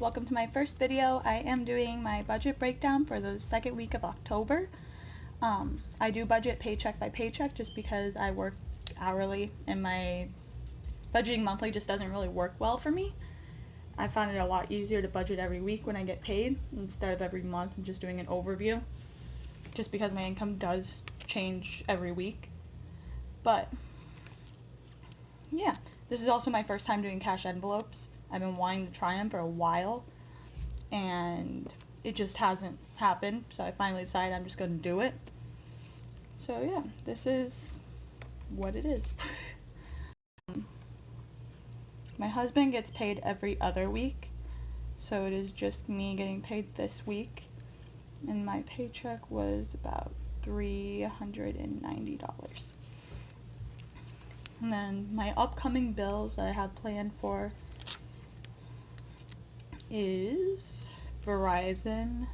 welcome to my first video. I am doing my budget breakdown for the second week of October. I do budget paycheck by paycheck just because I work hourly and my budgeting monthly just doesn't really work well for me. I find it a lot easier to budget every week when I get paid instead of every month and just doing an overview, just because my income does change every week. But yeah, this is also my first time doing cash envelopes. I've been wanting to try them for a while and it just hasn't happened, so I finally decided I'm just going to do it. So yeah, this is what it is. My husband gets paid every other week, so it is just me getting paid this week, and my paycheck was about $390. And then my upcoming bills that I have planned for is Verizon,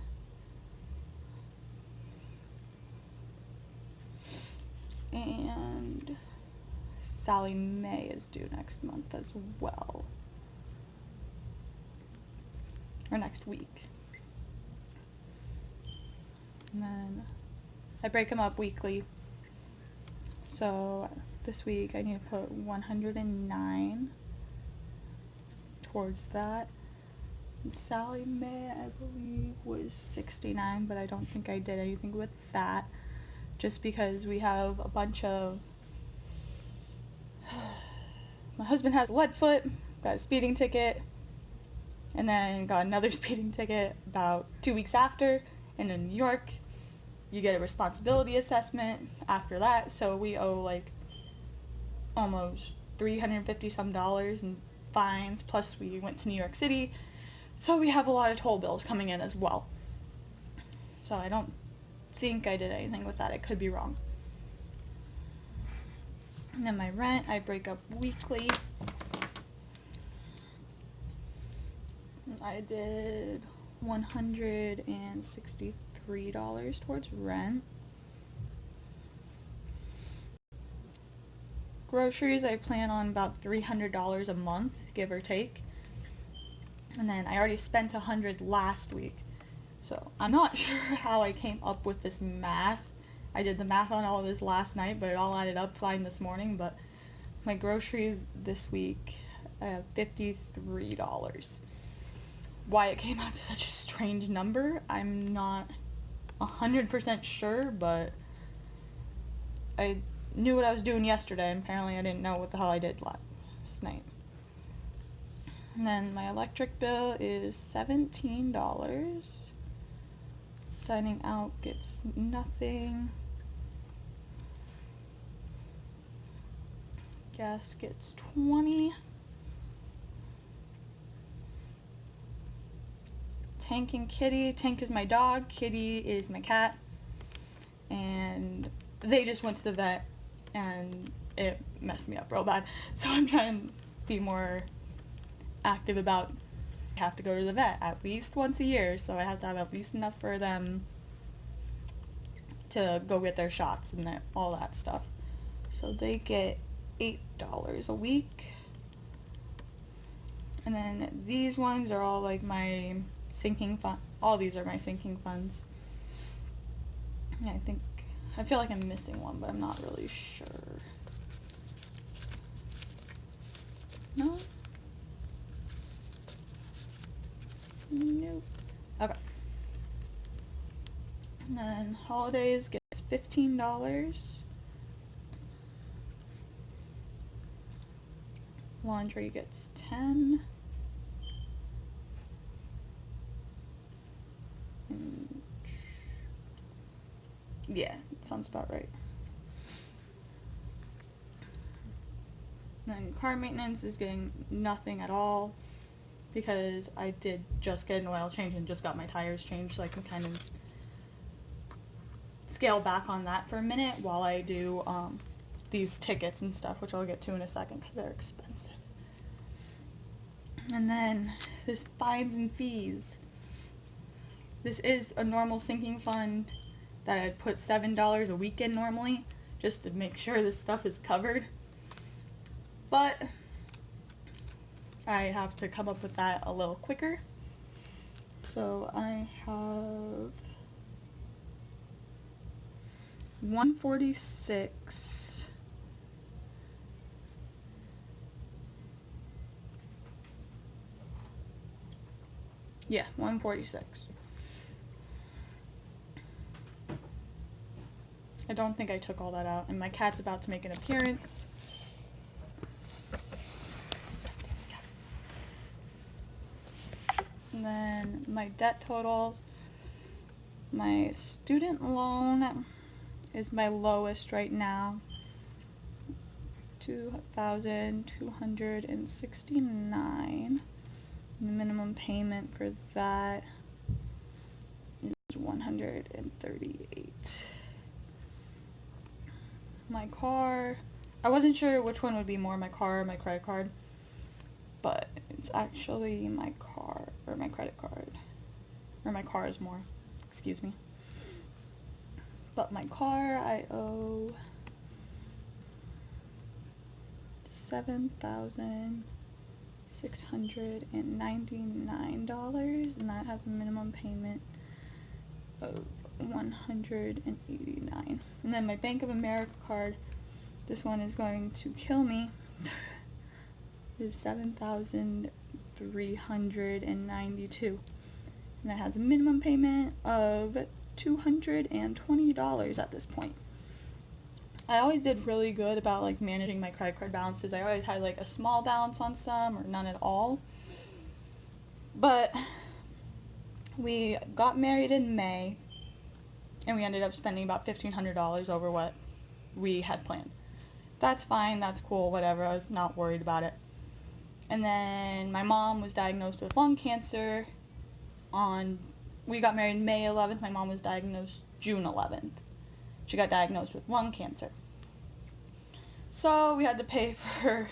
and Sallie Mae is due next month as well, or next week. And then I break them up weekly, so this week I need to put 109 towards that. And Sallie Mae, I believe, was 69, but I don't think I did anything with that, just because we have a bunch of... My husband has a lead foot, got a speeding ticket, and then got another speeding ticket about 2 weeks after, and in New York you get a responsibility assessment after that, so we owe like almost $350 some in fines, plus we went to New York City, so we have a lot of toll bills coming in as well. So I don't think I did anything with that. I could be wrong. And then my rent, I break up weekly. I did $163 towards rent. Groceries, I plan on about $300 a month, give or take. And then I already spent $100 last week. So I'm not sure how I came up with this math. I did the math on all of this last night, but it all added up fine this morning. But my groceries this week, I have $53. Why it came out to such a strange number, I'm not 100% sure, but I knew what I was doing yesterday, and apparently I didn't know what the hell I did last night. And then my electric bill is $17. Dining out gets nothing. Gas gets $20. Tank and Kitty. Tank is my dog, Kitty is my cat, and they just went to the vet and it messed me up real bad, so I'm trying to be more active about... I have to go to the vet at least once a year, so I have to have at least enough for them to go get their shots and all that stuff. So they get $8 a week. And then these ones are all like my sinking fund. All these are my sinking funds. Yeah, I feel like I'm missing one, but I'm not really sure. No? Nope. Okay. And then holidays gets $15. Laundry gets $10. And yeah, sounds about right. And then car maintenance is getting nothing at all, because I did just get an oil change and just got my tires changed, so I can kind of scale back on that for a minute while I do these tickets and stuff, which I'll get to in a second because they're expensive. And then this fines and fees. This is a normal sinking fund that I'd put $7 a week in normally, just to make sure this stuff is covered. But I have to come up with that a little quicker So I have 146. Yeah, 146. I don't think I took all that out, and my cat's about to make an appearance. And then my debt totals. My student loan is my lowest right now. $2,269. The minimum payment for that is $138. My car, I wasn't sure which one would be more, my car or my credit card, but it's actually my car, or my credit card, or my car is more, excuse me. But my car, I owe $7,699, and that has a minimum payment of $189. And then my Bank of America card, this one is going to kill me, is $7,392, and that has a minimum payment of $220 at this point. I always did really good about like managing my credit card balances. I always had like a small balance on some or none at all. But we got married in May, and we ended up spending about $1,500 over what we had planned. That's fine, that's cool, whatever. I was not worried about it. And then my mom was diagnosed with lung cancer we got married May 11th. My mom was diagnosed June 11th. She got diagnosed with lung cancer. So we had to pay for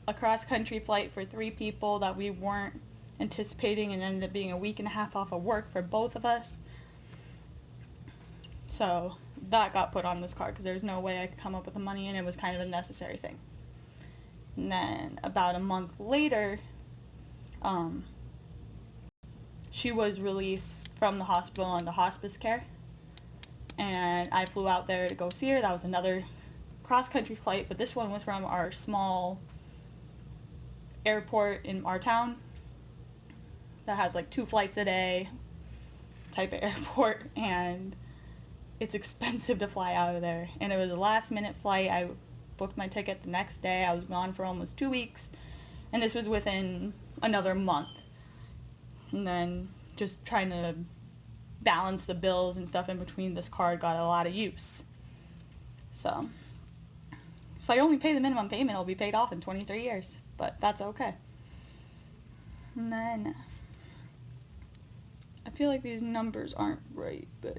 a cross-country flight for 3 people that we weren't anticipating, and ended up being a week and a half off of work for both of us. So that got put on this card because there's no way I could come up with the money, and it was kind of a necessary thing. And then about a month later, she was released from the hospital onto hospice care, and I flew out there to go see her. That was another cross-country flight, but this one was from our small airport in our town that has like 2 flights a day type of airport, and it's expensive to fly out of there. And it was a last-minute flight. I booked my ticket the next day. I was gone for almost 2 weeks, and this was within another month. And then just trying to balance the bills and stuff in between, this card got a lot of use. So if I only pay the minimum payment, it'll be paid off in 23 years, but that's okay. And then I feel like these numbers aren't right, but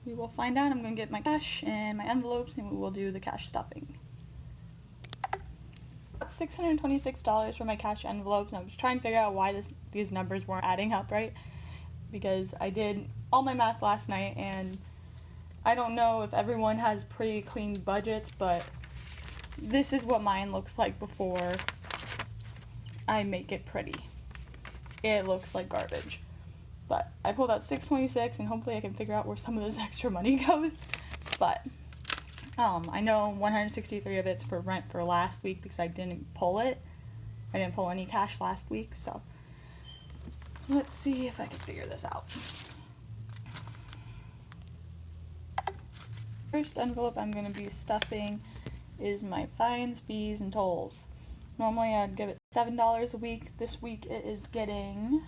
we will find out. I'm going to get my cash and my envelopes, and we will do the cash stuffing. $626 for my cash envelopes, and I was trying to figure out why these numbers weren't adding up right, because I did all my math last night, and I don't know if everyone has pretty clean budgets, but this is what mine looks like before I make it pretty. It looks like garbage. But I pulled out $626, and hopefully I can figure out where some of this extra money goes. But I know 163 of it's for rent for last week because I didn't pull it. I didn't pull any cash last week, so let's see if I can figure this out. First envelope I'm going to be stuffing is my fines, fees, and tolls. Normally I'd give it $7 a week. This week it is getting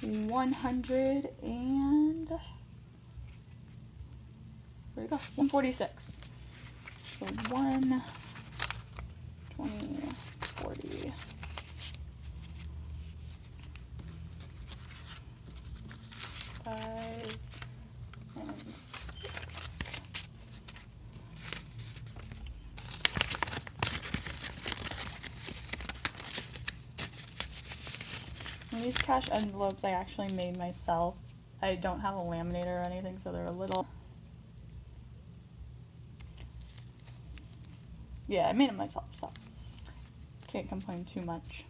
146. So 120, 40. Five and 6. And these cash envelopes I actually made myself. I don't have a laminator or anything, so they're a little... Yeah, I made them myself, so can't complain too much.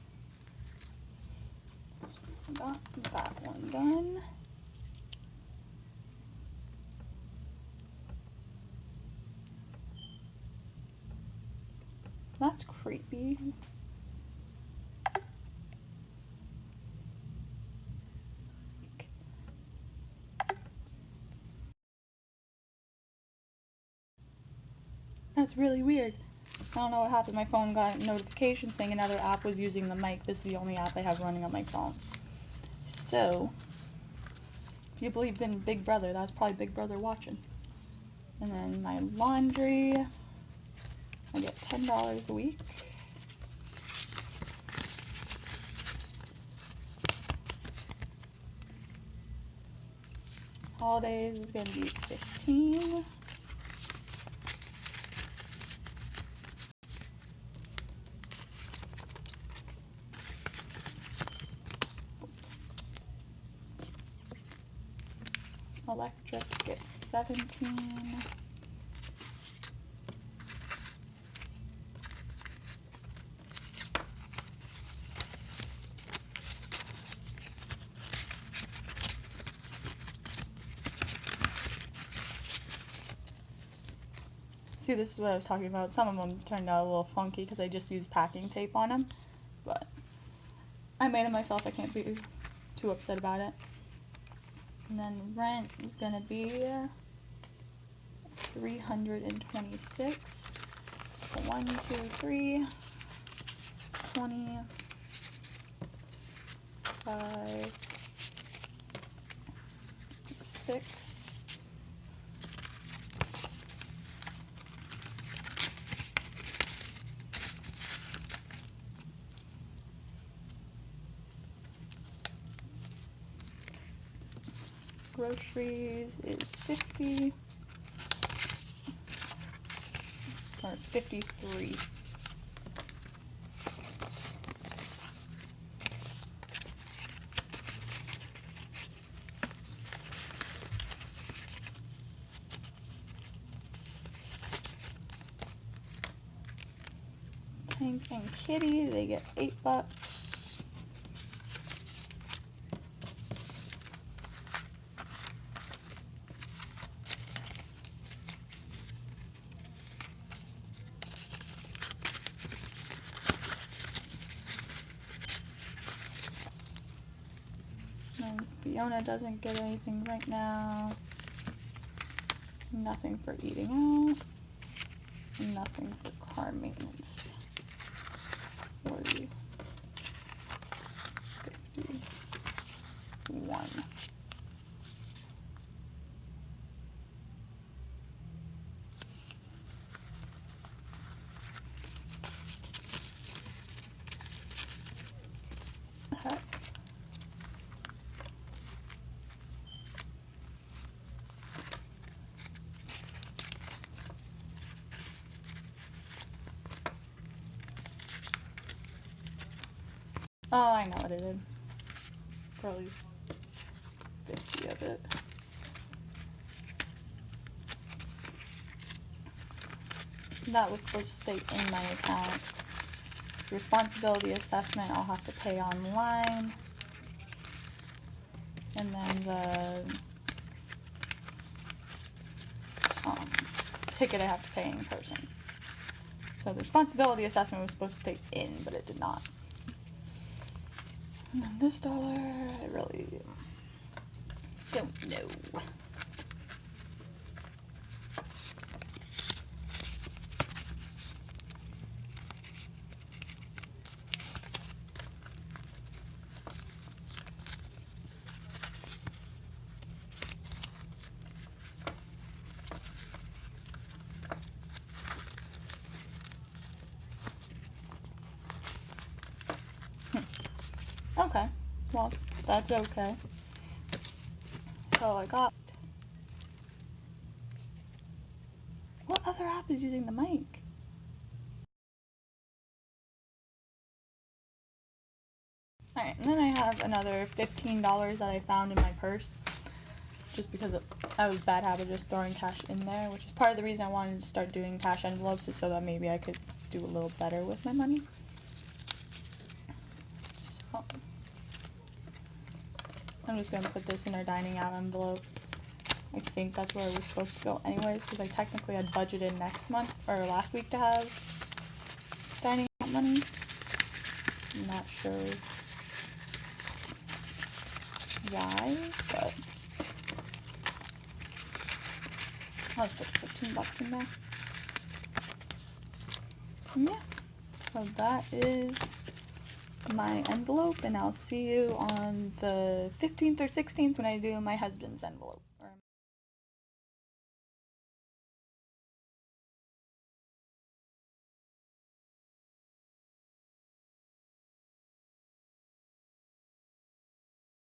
So got that one done. That's creepy. That's really weird. I don't know what happened. My phone got a notification saying another app was using the mic. This is the only app I have running on my phone. So, if you believe in Big Brother, that's probably Big Brother watching. And then my laundry, I get $10 a week. Holidays is going to be 15. Electric gets 17. See, this is what I was talking about. Some of them turned out a little funky because I just used packing tape on them, but I made them myself. I can't be too upset about it. And then rent is going to be $326. So 1, 2, 3, 20, 5, 6. Groceries is 50 or 53. Tank and Kitty, they get $8. And Fiona doesn't get anything right now. Nothing for eating out. Nothing for car maintenance. 40, 51. The heck? Oh, I know what it is. Probably 50 of it. That was supposed to stay in my account. Responsibility assessment I'll have to pay online. And then the ticket I have to pay in person. So the responsibility assessment was supposed to stay in, but it did not. And then this dollar, I really don't know. Okay, well, that's okay. So I got... What other app is using the mic? Alright, and then I have another $15 that I found in my purse. Just because I was a bad habit just throwing cash in there, which is part of the reason I wanted to start doing cash envelopes, is so that maybe I could do a little better with my money. So, I'm just going to put this in our dining out envelope. I think that's where it was supposed to go anyways, because I technically had budgeted next month, or last week, to have dining out money. I'm not sure why, but I'll just put 15 bucks in there. And yeah, so that is my envelope, and I'll see you on the 15th or 16th when I do my husband's envelope.